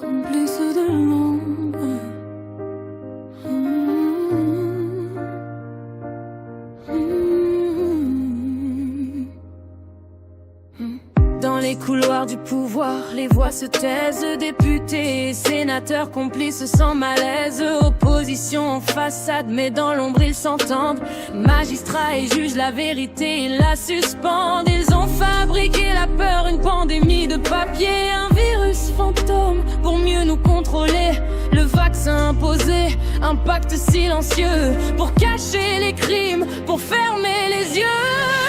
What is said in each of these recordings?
complice de l'ombre. Dans les couloirs du pouvoir, les voix se taisent. Députés et sénateurs complices sans malaise. Opposition en façade, mais dans l'ombre ils s'entendent. Magistrats et juges, la vérité ils la suspendent. Ils ont fabriqué la peur, une pandémie de papier. Un virus fantôme pour mieux nous contrôler. Le vaccin imposé, un pacte silencieux pour cacher les crimes, pour fermer les yeux.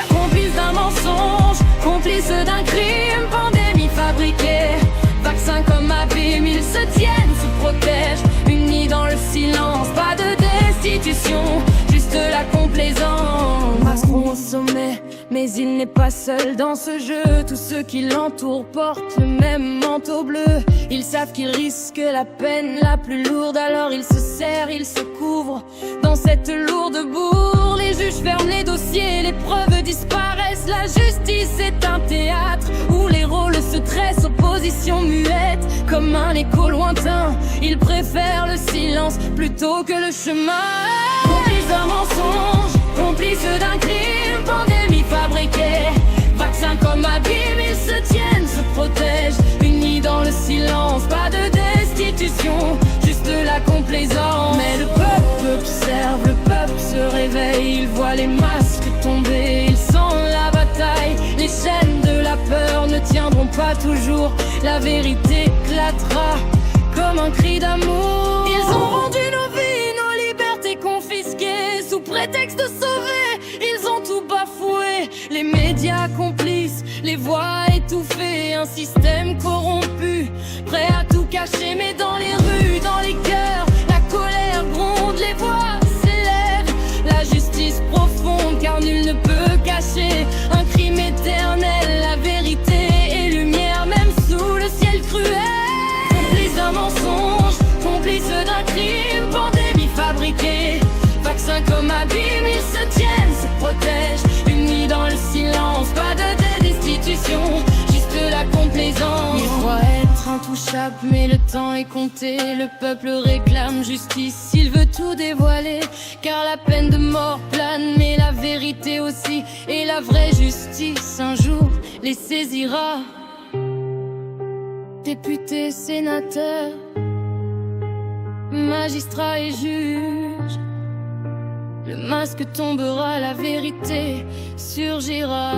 Complice d'un mensonge, complice d'un crime, pandémie fabriquée. Vaccin comme abîme, ils se tiennent, se protègent, unis dans le silence, pas de destitution, juste la complaisance. Macron au sommet, mais il n'est pas seul dans ce jeu. Tous ceux qui l'entourent portent le même manteau bleu. Ils savent qu'ils risquent la peine la plus lourde, alors ils se serrent, ils se couvrent dans cette lourde bourre. Les juges ferment les dossiers, les preuves disparaissent. La justice est un théâtre où les rôles se tressent, opposition muette comme un écho lointain. Ils préfèrent le silence plutôt que le chemin. Complice d'un mensonge, complice d'un crime, pandémie fabriquée. Vaccin comme abîme, ils se tiennent, se protègent, unis dans le silence, pas de destitution, juste la complaisance. Mais le peuple observe, le peuple se réveille, il voit les masques tomber, il sent la bataille. Les chaînes de la peur ne tiendront pas toujours, la vérité éclatera comme un cri d'amour. Ils ont vendu nos vies, nos libertés confisquées, sous prétexte de sauver, ils ont tout bafoué. Les médias complices, les voix étouffées, un système corrompu, prêt à tout cacher. Mais dans les rues, dans les cœurs, la colère gronde, les voix s'élèvent, la justice profonde, car nul ne peut cacher un crime éternel. La vérité est lumière, même sous le ciel cruel. Complice d'un mensonge, complice d'un crime, pandémie fabriquée. Vaccin comme abîme, ils se tiennent, se protègent, unis dans le silence, pas de destitution, juste la complaisance. Ils croient être intouchables, mais le temps est compté. Le peuple réclame justice, il veut tout dévoiler, car la peine de mort plane, mais la vérité aussi. Et la vraie justice, un jour, les saisira. Députés, sénateurs, magistrats et juges, le masque tombera, la vérité surgira.